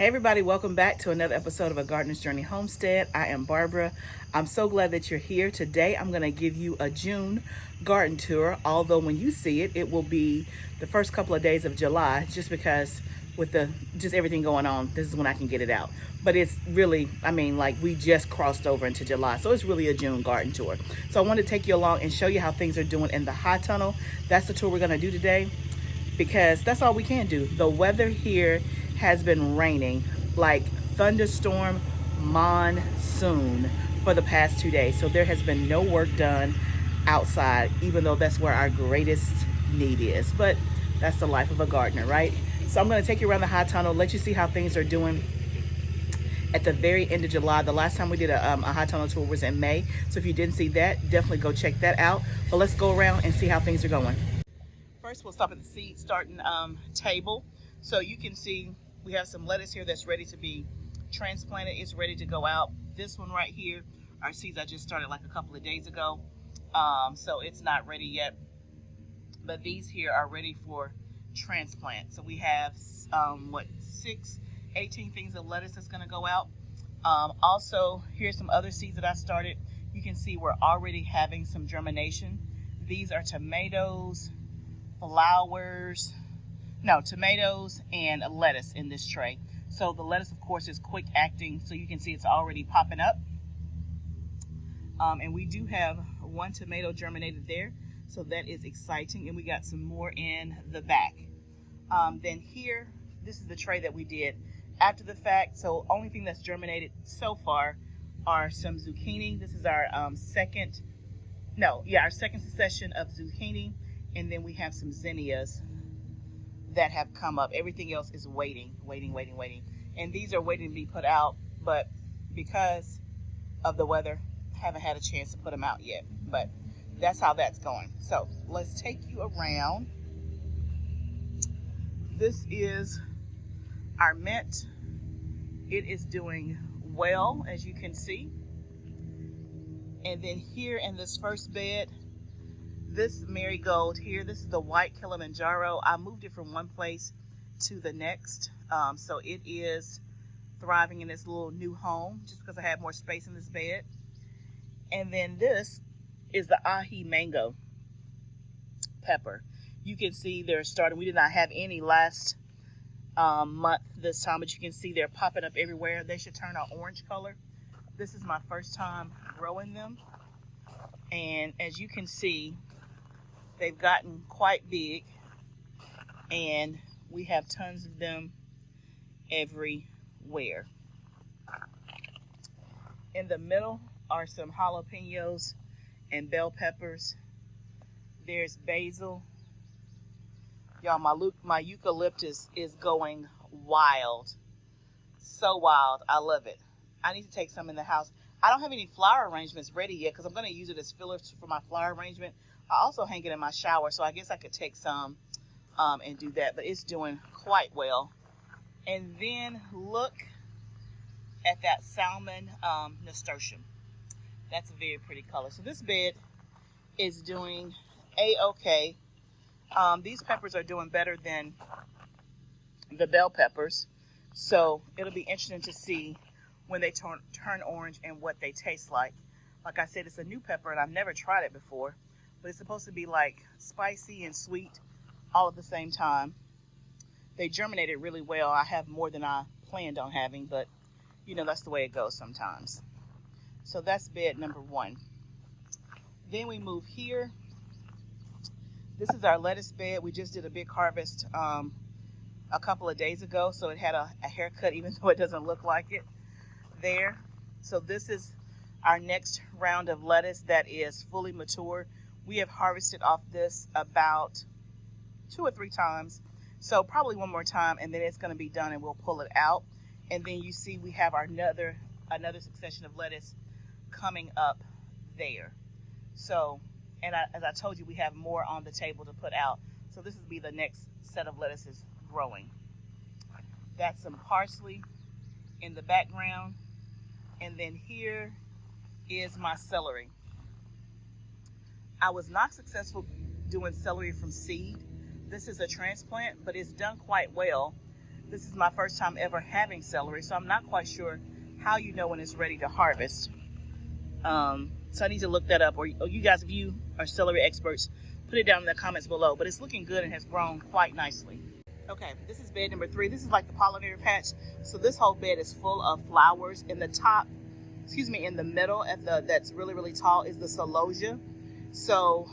Hey everybody, welcome back to another episode of A Gardener's Journey Homestead. I am Barbara. I'm so glad that you're here. Today I'm going to give you a June garden tour, although when you see it, it will be the first couple of days of July, just because with just everything going on, this is when I can get it out. But it's really, we just crossed over into July, so it's really a June garden tour. So I want to take you along and show you how things are doing in the high tunnel. That's the tour we're going to do today, because that's all we can do. The weather here has been raining like thunderstorm monsoon for the past 2 days. So there has been no work done outside, even though that's where our greatest need is. But that's the life of a gardener, right? So I'm going to take you around the high tunnel, let you see how things are doing at the very end of July. The last time we did a high tunnel tour was in May. So if you didn't see that, definitely go check that out. But let's go around and see how things are going. First, we'll stop at the seed starting table. So you can see we have some lettuce here that's ready to be transplanted. It's ready to go out. This one right here, our seeds I just started like a couple of days ago. So it's not ready yet. But these here are ready for transplant. So we have, 18 things of lettuce that's going to go out. Also, here's some other seeds that I started. You can see we're already having some germination. These are tomatoes, tomatoes and lettuce in this tray. So the lettuce, of course, is quick acting, so you can see it's already popping up. And we do have one tomato germinated there, so that is exciting. And we got some more in the back. Then here, this is the tray that we did after the fact. So only thing that's germinated so far are some zucchini. This is our second succession of zucchini. And then we have some zinnias that have come up. Everything else is waiting. And these are waiting to be put out, but because of the weather, haven't had a chance to put them out yet. But that's how that's going. So let's take you around. This is our mint. It is doing well, as you can see. And then here in this first bed, this marigold here, this is the white Kilimanjaro. I moved it from one place to the next. So it is thriving in its little new home just because I have more space in this bed. And then this is the ahi mango pepper. You can see they're starting. We did not have any last month this time, but you can see they're popping up everywhere. They should turn an orange color. This is my first time growing them. And as you can see, they've gotten quite big, and we have tons of them everywhere. In the middle are some jalapenos and bell peppers. There's basil. Y'all, my eucalyptus is going wild. So wild. I love it. I need to take some in the house. I don't have any flower arrangements ready yet because I'm going to use it as fillers for my flower arrangement. I also hang it in my shower, so I guess I could take some and do that. But it's doing quite well. And then look at that salmon nasturtium. That's a very pretty color. So this bed is doing A-okay. These peppers are doing better than the bell peppers. So it'll be interesting to see when they turn orange and what they taste like. Like I said, it's a new pepper, and I've never tried it before. But it's supposed to be like spicy and sweet all at the same time. They germinated really well. I have more than I planned on having, but that's the way it goes sometimes. So that's bed number one. Then we move here. This is our lettuce bed. We just did a big harvest a couple of days ago, so it had a haircut, even though it doesn't look like it there. So this is our next round of lettuce that is fully mature. We have harvested off this about 2 or 3 times. So probably one more time, and then it's going to be done and we'll pull it out. And then you see we have our another succession of lettuce coming up there. So, and as I told you, we have more on the table to put out. So this will be the next set of lettuces growing. That's some parsley in the background. And then here is my celery. I was not successful doing celery from seed. This is a transplant, but it's done quite well. This is my first time ever having celery, so I'm not quite sure how you know when it's ready to harvest. So I need to look that up, or you guys, if you are celery experts, put it down in the comments below. But it's looking good and has grown quite nicely. Okay, this is bed number 3. This is like the pollinator patch. So this whole bed is full of flowers. In the top, in the middle that's really, really tall is the celosia. So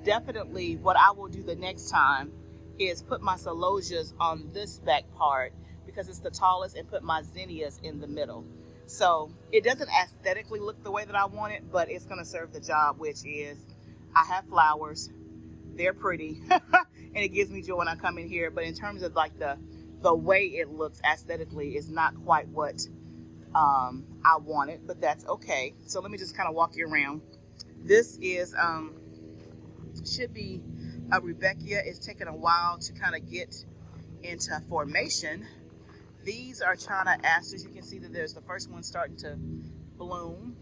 definitely what I will do the next time is put my celosias on this back part because it's the tallest, and put my zinnias in the middle. So it doesn't aesthetically look the way that I want it, but it's going to serve the job, which is I have flowers. They're pretty. And it gives me joy when I come in here. But in terms of like the way it looks aesthetically is not quite what I wanted, but that's okay. So let me just kind of walk you around. This is should be a Rebecca. It's taken a while to kind of get into formation. These are China asters. You can see that there's the first one starting to bloom.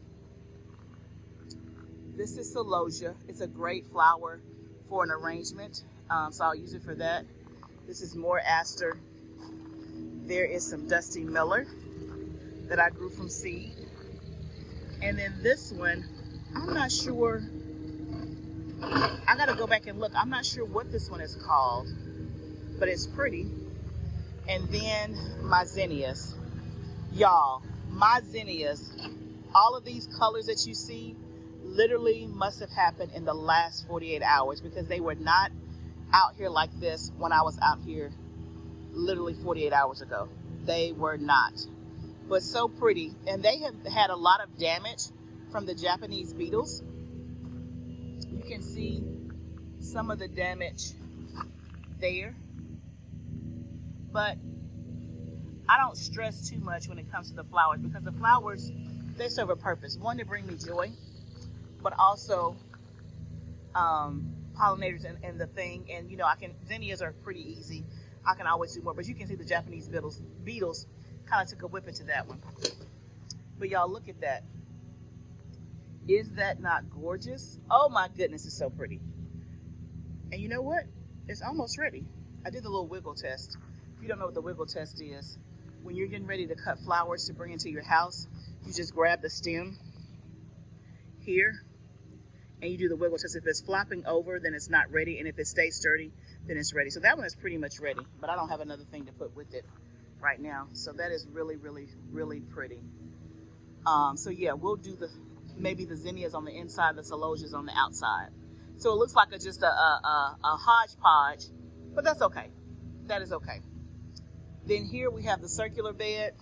This is celosia. It's a great flower for an arrangement, so I'll use it for that. This is more aster. There is some Dusty Miller that I grew from seed. And then this one, I'm not sure. I gotta go back and look. I'm not sure what this one is called, but it's pretty. And then my zinnias. Y'all, my zinnias, all of these colors that you see literally must have happened in the last 48 hours because they were not out here like this when I was out here literally 48 hours ago. They were not, but so pretty. And they have had a lot of damage from the Japanese beetles. You can see some of the damage there, but I don't stress too much when it comes to the flowers because the flowers, they serve a purpose. One, to bring me joy, but also pollinators and the thing. And you know, zinnias are pretty easy. I can always do more, but you can see the Japanese beetles kind of took a whip into that one. But y'all, look at that. Is that not gorgeous? Oh my goodness, it's so pretty. And you know what? It's almost ready. I did the little wiggle test. If you don't know what the wiggle test is, when you're getting ready to cut flowers to bring into your house, you just grab the stem here and you do the wiggle test. If it's flopping over, then it's not ready. And if it stays sturdy, then it's ready. So that one is pretty much ready, but I don't have another thing to put with it right now. So that is really, really, really pretty. So yeah, we'll do maybe the zinnias on the inside, the celosias on the outside. So it looks like just a hodgepodge, but that's okay. That is okay. Then here we have the circular bed.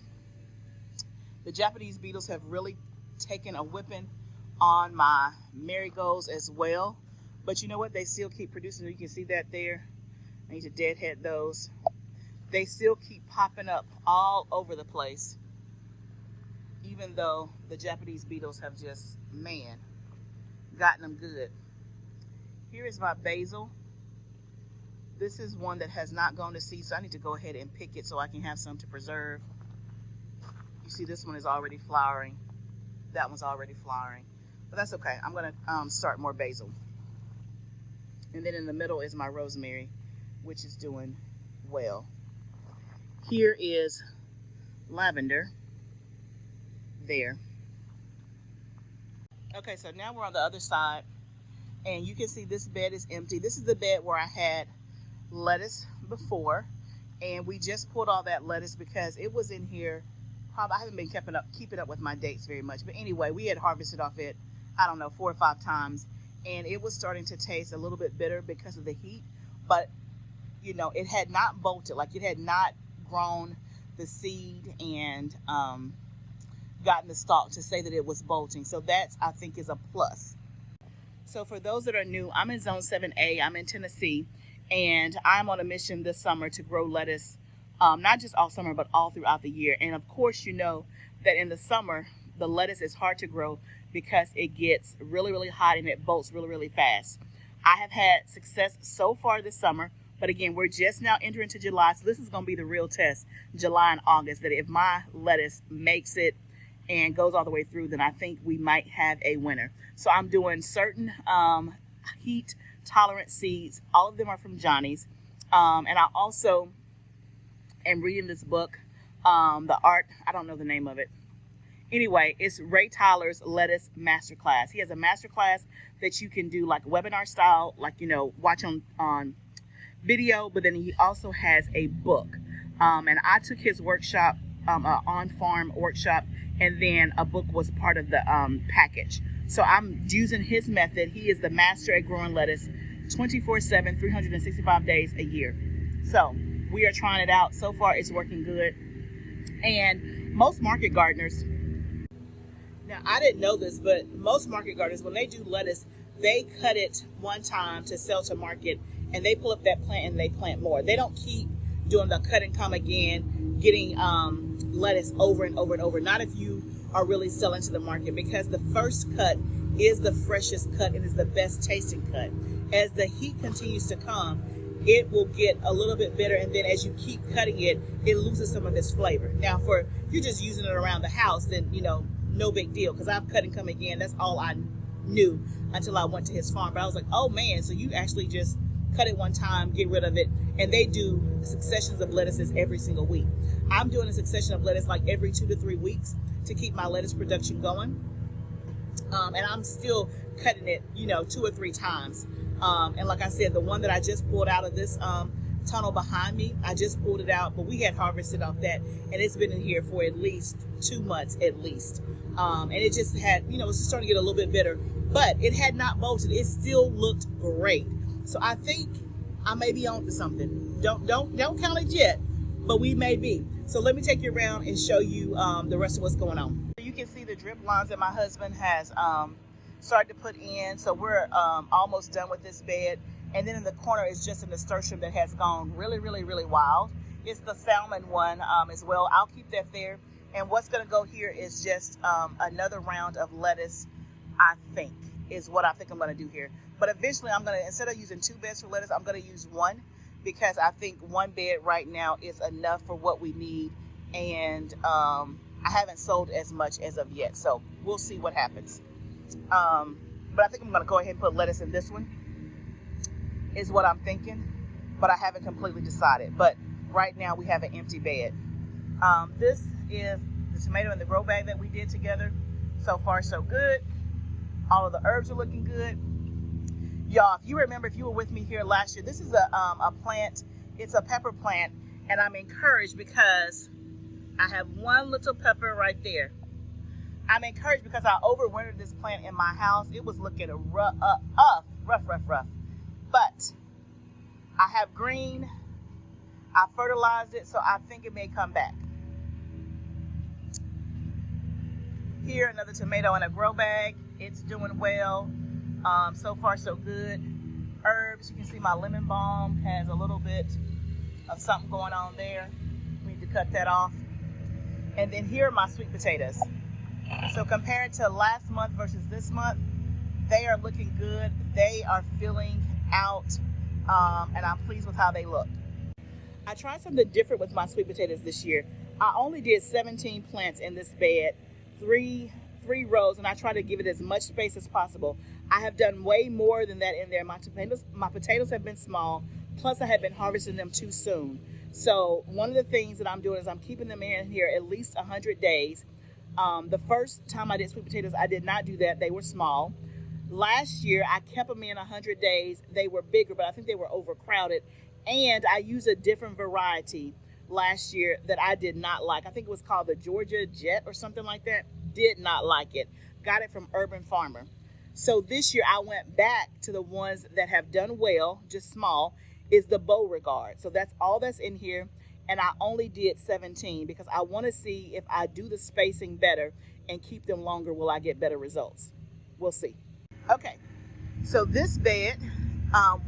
The Japanese beetles have really taken a whipping on my marigolds as well. But you know what? They still keep producing. You can see that there. I need to deadhead those. They still keep popping up all over the place, even though the Japanese beetles have just, man, gotten them good. Here is my basil. This is one that has not gone to seed, so I need to go ahead and pick it so I can have some to preserve. You see this one is already flowering. That one's already flowering. But that's okay. I'm going to start more basil. And then in the middle is my rosemary, which is doing well. Here is lavender. There. Okay, so now we're on the other side. And you can see this bed is empty. This is the bed where I had lettuce before, and we just pulled all that lettuce because it was in here. Probably I haven't been keeping up with my dates very much, but anyway, we had harvested off it, I don't know, 4 or 5 times, and it was starting to taste a little bit bitter because of the heat. But you know, it had not bolted, like it had not grown the seed and gotten the stalk to say that it was bolting. So that, I think, is a plus. So for those that are new, I'm in Zone 7A. I'm in Tennessee, and I'm on a mission this summer to grow lettuce, not just all summer, but all throughout the year. And of course, you know that in the summer, the lettuce is hard to grow because it gets really, really hot and it bolts really, really fast. I have had success so far this summer, but again, we're just now entering into July, so this is going to be the real test, July and August, that if my lettuce makes it and goes all the way through, then I think we might have a winner. So I'm doing certain heat tolerant seeds. All of them are from Johnny's. And I also and reading this book. I don't know the name of it. Anyway, it's Ray Tyler's Lettuce Masterclass. He has a masterclass that you can do like webinar style, like, watch on video, but then he also has a book. And I took his workshop, on-farm workshop, and then a book was part of the package. So I'm using his method. He is the master at growing lettuce 24/7, 365 days a year. So we are trying it out. So far, it's working good. And most market gardeners, now I didn't know this, but most market gardeners, when they do lettuce, they cut it one time to sell to market, and they pull up that plant and they plant more. They don't keep doing the cut and come again, getting lettuce over and over and over. Not if you are really selling to the market, because the first cut is the freshest cut and is the best tasting cut. As the heat continues to come, it will get a little bit bitter, and then as you keep cutting it, it loses some of its flavor. Now, for you just using it around the house, then no big deal, because I've cut and come again. That's all I knew until I went to his farm. But I was like, oh man, so you actually just cut it one time, get rid of it, and they do successions of lettuces every single week. I'm doing a succession of lettuce like every 2 to 3 weeks to keep my lettuce production going. And I'm still cutting it, 2 or 3 times. And like I said, the one that I just pulled out of this tunnel behind me, I just pulled it out, but we had harvested off that, and it's been in here for at least 2 months at least. And it just had, it's just starting to get a little bit bitter, but it had not bolted. It still looked great. So I think I may be on to something. Don't count it yet, but we may be. So let me take you around and show you the rest of what's going on. You can see the drip lines that my husband has started to put in. So we're almost done with this bed. And then in the corner is just a nasturtium that has gone really, really, really wild. It's the salmon one as well. I'll keep that there. And what's going to go here is just another round of lettuce, I think, is what I think I'm going to do here. But eventually I'm going to, instead of using 2 beds for lettuce, I'm going to use 1, because I think 1 bed right now is enough for what we need. And I haven't sold as much as of yet, so we'll see what happens. But I think I'm going to go ahead and put lettuce in this one, is what I'm thinking. But I haven't completely decided. But right now we have an empty bed. This is the tomato in the grow bag that we did together. So far, so good. All of the herbs are looking good. Y'all, if you remember, if you were with me here last year, this is a plant. It's a pepper plant, and I'm encouraged because I have 1 little pepper right there. I'm encouraged because I overwintered this plant in my house. It was looking rough. But I have green. I fertilized it, so I think it may come back. Here, another tomato in a grow bag. It's doing well. So far, so good. Herbs, you can see my lemon balm has a little bit of something going on there. We need to cut that off. And then here are my sweet potatoes. So compared to last month versus this month, they are looking good. They are filling out, and I'm pleased with how they look. I tried something different with my sweet potatoes this year. I only did 17 plants in this bed, three rows, and I try to give it as much space as possible. I have done way more than that in there. My potatoes have been small, plus I have been harvesting them too soon. So one of the things that I'm doing is I'm keeping them in here at least 100 days. The first time I did sweet potatoes, I did not do that. They were small. Last year, I kept them in 100 days. They were bigger, but I think they were overcrowded. And I used a different variety last year that I did not like. I think it was called the Georgia Jet or something like that. Did not like it. Got it from Urban Farmer. So this year I went back to the ones that have done well, just small, is the Beauregard. So that's all that's in here. And I only did 17 because I want to see if I do the spacing better and keep them longer, will I get better results? We'll see. Okay, so this bed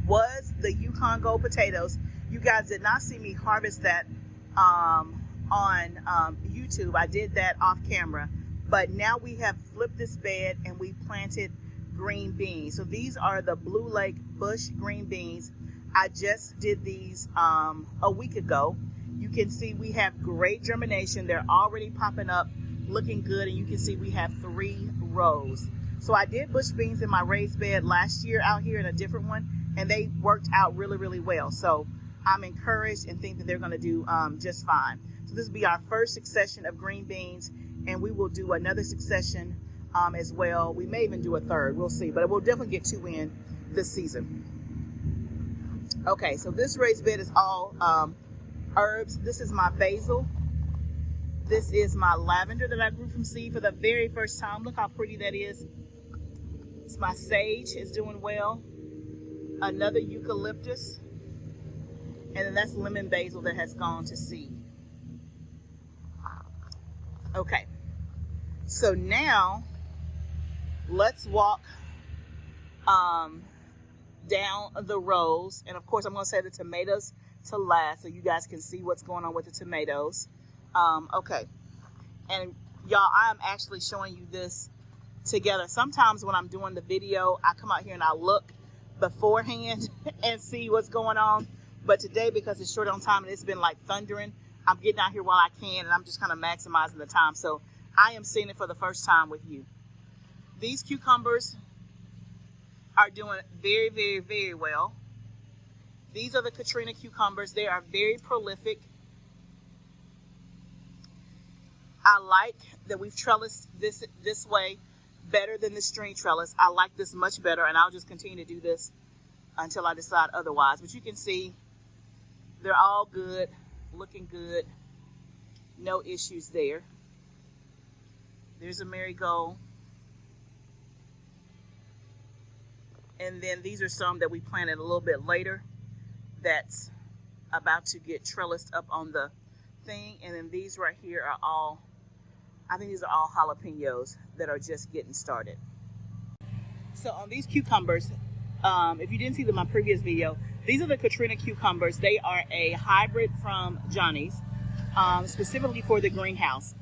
was the Yukon Gold potatoes. You guys did not see me harvest that on YouTube. I did that off camera. But now we have flipped this bed and we planted green beans. So these are the Blue Lake Bush green beans. I just did these a week ago. You can see we have great germination. They're already popping up, looking good. And you can see we have 3 rows. So I did bush beans in my raised bed last year out here in a different one, and they worked out really, really well. So I'm encouraged and think that they're going to do just fine. So this will be our first succession of green beans, and we will do another succession as well. We may even do a third. We'll see, but we'll definitely get 2 in this season. Okay, so this raised bed is all herbs. This is my basil. This is my lavender that I grew from seed for the very first time. Look how pretty that is. It's my sage is doing well. Another eucalyptus. And then that's lemon basil that has gone to seed. Okay. So now let's walk down the rows. And of course, I'm going to say the tomatoes to last so you guys can see what's going on with the tomatoes. Okay. And y'all, I am actually showing you this together. Sometimes when I'm doing the video, I come out here and I look beforehand and see what's going on. But today, because it's short on time and it's been like thundering, I'm getting out here while I can and I'm just kind of maximizing the time. So I am seeing it for the first time with you. These cucumbers are doing very, very, very well. These are the Katrina cucumbers. They are very prolific. I like that we've trellised this way better than the string trellis. I like this much better, and I'll just continue to do this until I decide otherwise. But you can see they're all good, looking good. No issues there. There's a marigold. And then these are some that we planted a little bit later that's about to get trellised up on the thing. And then these right here are all, I think these are all jalapenos that are just getting started. So on these cucumbers, if you didn't see them in my previous video, these are the Katrina cucumbers. They are a hybrid from Johnny's, specifically for the greenhouse.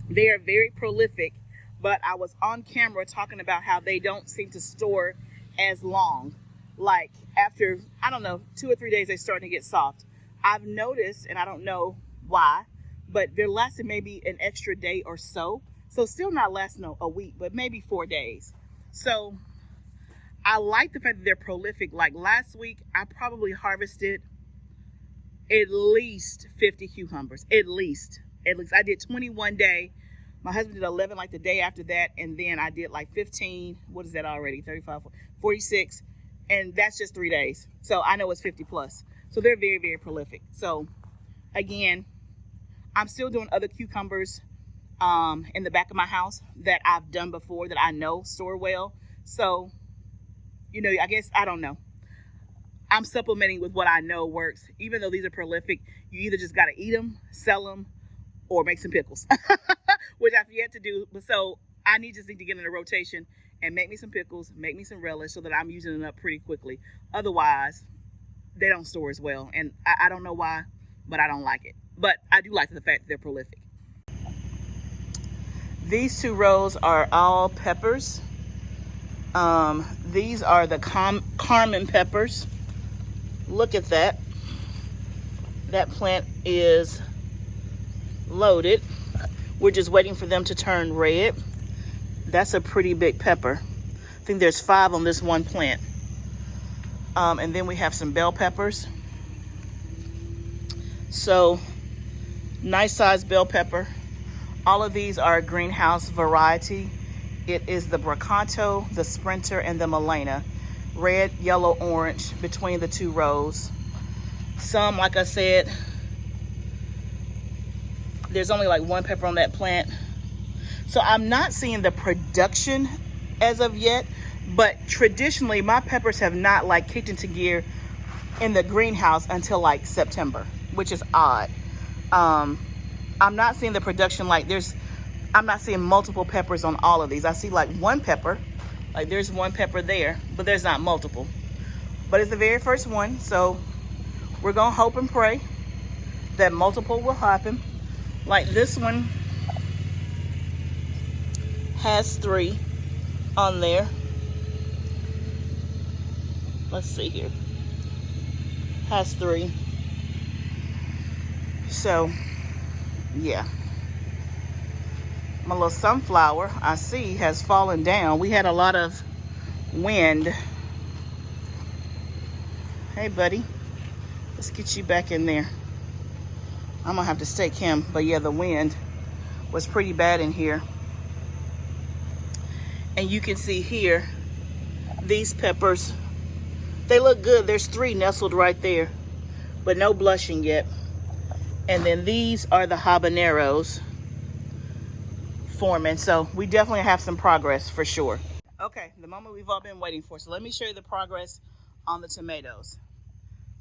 They are very prolific, but I was on camera talking about how they don't seem to store as long. Like after, I don't know, 2 or 3 days, they're starting to get soft. I've noticed, and I don't know why, but they're lasting maybe an extra day or so. So still not lasting a week, but maybe 4 days. So I like the fact that they're prolific. Like last week, I probably harvested at least 50 cucumbers, at least. I did 21 day. My husband did 11 like the day after that. And then I did like 15. What is that already? 35, 46. And that's just 3 days. So I know it's 50 plus. So they're very, very prolific. So again, I'm still doing other cucumbers in the back of my house that I've done before that I know store well. So, you know, I guess, I don't know. I'm supplementing with what I know works. Even though these are prolific, you either just got to eat them, sell them, or make some pickles, which I've yet to do. But so I just need to get in a rotation and make me some pickles, make me some relish so that I'm using them up pretty quickly. Otherwise, they don't store as well. And I don't know why, but I don't like it. But I do like the fact that they're prolific. These 2 rows are all peppers. These are the Carmen peppers. Look at that. That plant is loaded. We're just waiting for them to turn red. That's a pretty big pepper. I think there's 5 on this one plant. And then we have some bell peppers. So nice size bell pepper. All of these are a greenhouse variety. It is the Bracanto, the Sprinter, and the Milena. Red, yellow, orange between the 2 rows. Some, like I said, there's only like 1 pepper on that plant. So I'm not seeing the production as of yet, but traditionally my peppers have not like kicked into gear in the greenhouse until like September, which is odd. I'm not seeing the production like I'm not seeing multiple peppers on all of these. I see like 1 pepper, like there's 1 pepper there, but there's not multiple. But it's the very first one, so we're gonna hope and pray that multiple will happen. Like this one has 3 on there. Let's see here. Has 3. So, yeah. My little sunflower, I see, has fallen down. We had a lot of wind. Hey, buddy. Let's get you back in there. I'm gonna have to stake him, but yeah, the wind was pretty bad in here. And you can see here, these peppers, they look good. There's 3 nestled right there, but no blushing yet. And then these are the habaneros forming. So we definitely have some progress for sure. Okay, the moment we've all been waiting for. So let me show you the progress on the tomatoes.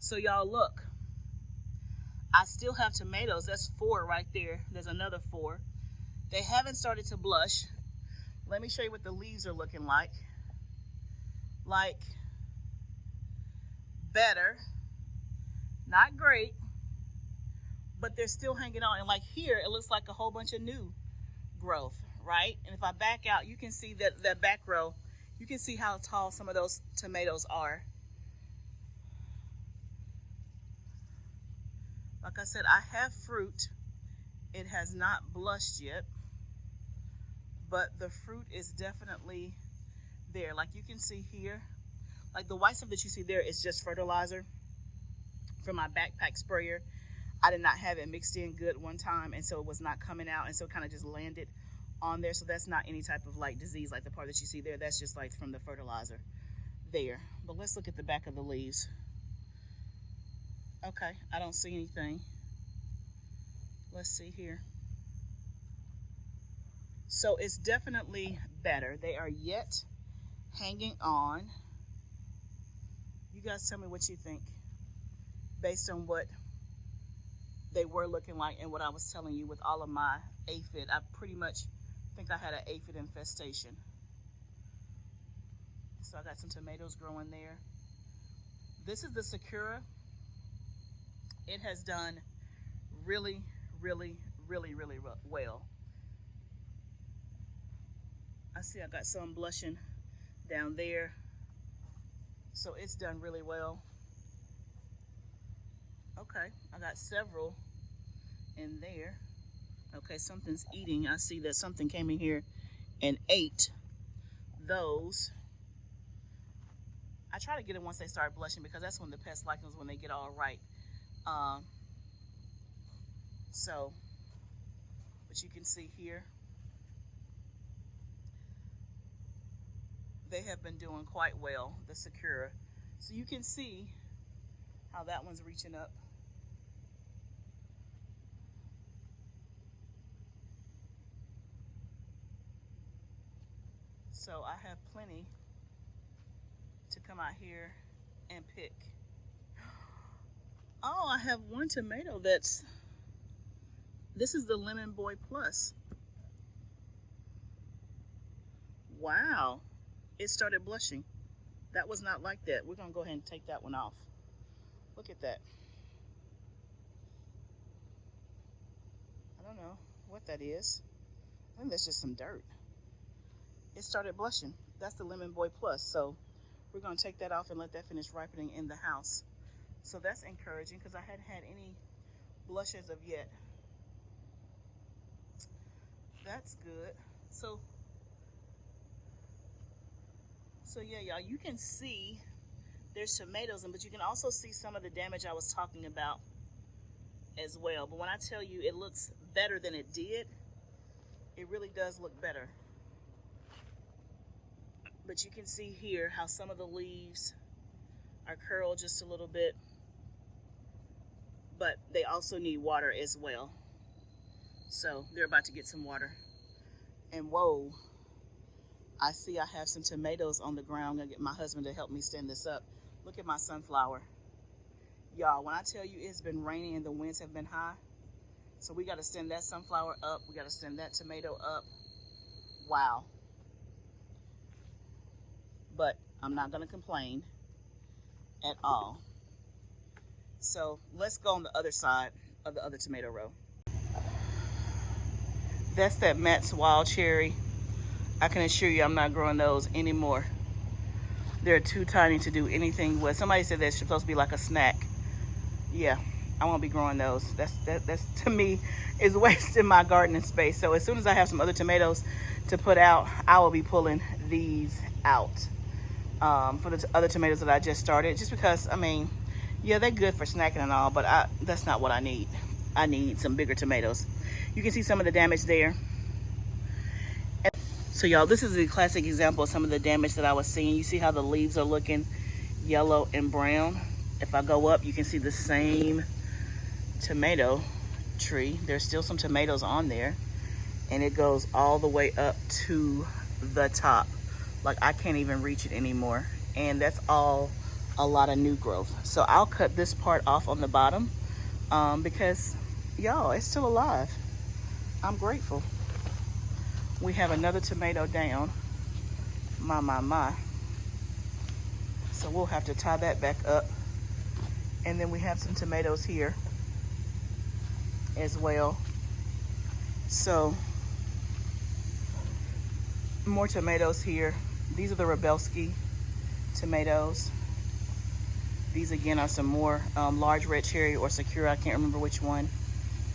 So y'all look, I still have tomatoes. That's 4 right there. There's another 4. They haven't started to blush. Let me show you what the leaves are looking like. Like, better, not great, but they're still hanging on. And like here, it looks like a whole bunch of new growth, right? And if I back out, you can see that back row, you can see how tall some of those tomatoes are. Like I said, I have fruit. It has not blushed yet, but the fruit is definitely there. Like you can see here, like the white stuff that you see there is just fertilizer from my backpack sprayer. I did not have it mixed in good one time, and so it was not coming out, and so it kind of just landed on there. So that's not any type of like disease like the part that you see there. That's just like from the fertilizer there. But let's look at the back of the leaves. Okay, I don't see anything. Let's see here. So it's definitely better. They are yet hanging on. You guys tell me what you think based on what they were looking like and what I was telling you with all of my aphid. I pretty much think I had an aphid infestation. So I got some tomatoes growing there. This is the Sakura. It has done really, really, really, really well. I see I got some blushing down there. So it's done really well. Okay, I got several in there. Okay, something's eating. I see that something came in here and ate those. I try to get it once they start blushing because that's when the pests like them, when they get all right. But you can see here, they have been doing quite well, the Sakura. So you can see how that one's reaching up. So I have plenty to come out here and pick. Oh, I have one tomato this is the Lemon Boy Plus. Wow, it started blushing. That was not like that. We're gonna go ahead and take that one off. Look at that. I don't know what that is. I think that's just some dirt. It started blushing. That's the Lemon Boy Plus. So we're gonna take that off and let that finish ripening in the house. So that's encouraging because I hadn't had any blush as of yet. That's good. So yeah, y'all, you can see there's tomatoes in, but you can also see some of the damage I was talking about as well. But when I tell you it looks better than it did, it really does look better. But you can see here how some of the leaves are curled just a little bit, but they also need water as well. So they're about to get some water. And whoa, I see I have some tomatoes on the ground. I'm gonna get my husband to help me stand this up. Look at my sunflower. Y'all, when I tell you it's been raining and the winds have been high, so we gotta stand that sunflower up. We gotta stand that tomato up. Wow. But I'm not gonna complain at all. So let's go on the other side of the other tomato row. That's that Matt's Wild Cherry. I can assure you I'm not growing those anymore. They're too tiny to do anything with. Somebody said they're supposed to be like a snack. Yeah, I won't be growing those. That's to me is wasting my gardening space. So as soon as I have some other tomatoes to put out, I will be pulling these out for the other tomatoes that I just started. Just because, I mean, Yeah, they're good for snacking and all, but that's not what I need. I need some bigger tomatoes. You can see some of the damage there. So y'all, this is a classic example of some of the damage that I was seeing. You see how the leaves are looking yellow and brown? If I go up, you can see the same tomato tree. There's still some tomatoes on there, and it goes all the way up to the top. Like, I can't even reach it anymore. And that's all a lot of new growth. So I'll cut this part off on the bottom because y'all, it's still alive. I'm grateful. We have another tomato down. My. So we'll have to tie that back up. And then we have some tomatoes here as well. So more tomatoes here. These are the Rebelski tomatoes. These again are some more large red cherry or Sakura. I can't remember which one.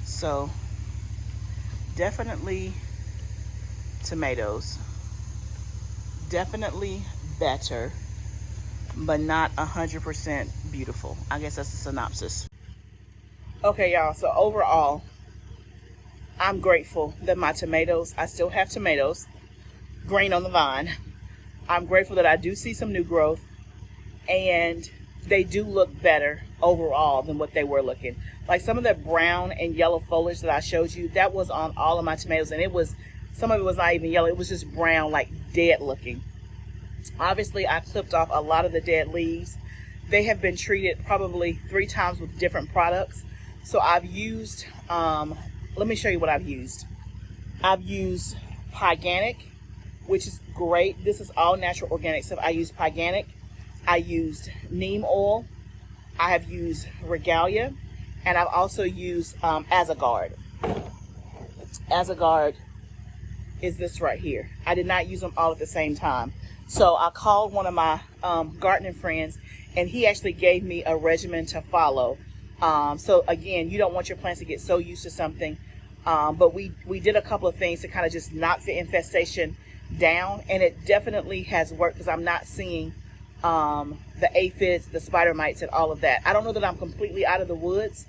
So definitely tomatoes. Definitely better, but not 100% beautiful. I guess that's the synopsis. Okay, y'all, so overall, I'm grateful that my tomatoes, I still have tomatoes, green on the vine. I'm grateful that I do see some new growth, and they do look better overall than what they were looking. Like some of that brown and yellow foliage that I showed you, that was on all of my tomatoes, and it was, some of it was not even yellow, it was just brown, like dead looking. Obviously, I clipped off a lot of the dead leaves. They have been treated probably 3 times with different products. So I've used, let me show you what I've used. I've used Pyganic, which is great. This is all natural organic stuff. I used Pyganic. I used neem oil. I have used Regalia. And I've also used Azagard. Azagard is this right here. I did not use them all at the same time. So I called one of my gardening friends, and he actually gave me a regimen to follow. So again, you don't want your plants to get so used to something. But we did a couple of things to kind of just knock the infestation down, and it definitely has worked because I'm not seeing the aphids, the spider mites, and all of that. I don't know that I'm completely out of the woods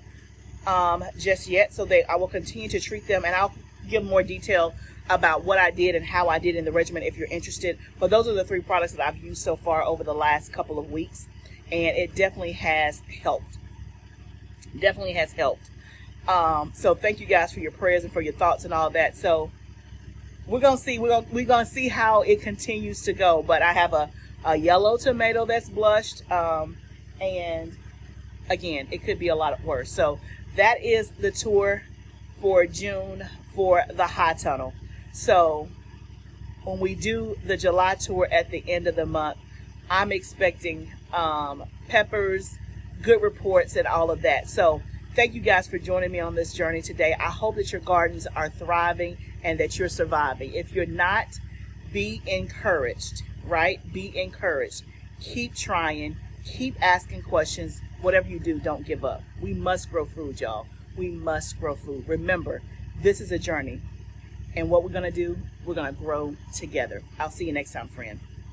just yet, so I will continue to treat them, and I'll give more detail about what I did and how I did in the regimen if you're interested. But those are the 3 products that I've used so far over the last couple of weeks, and it definitely has helped. Definitely has helped. So thank you guys for your prayers and for your thoughts and all that. So we're gonna see how it continues to go. But I have a yellow tomato that's blushed, and again, it could be a lot worse. So that is the tour for June for the high tunnel. So when we do the July tour at the end of the month, I'm expecting peppers, good reports, and all of that. So thank you guys for joining me on this journey today. I hope that your gardens are thriving and that you're surviving. If you're not, be encouraged, right? Be encouraged. Keep trying. Keep asking questions. Whatever you do, don't give up. We must grow food, y'all. We must grow food. Remember, this is a journey. And what we're going to do, we're going to grow together. I'll see you next time, friend.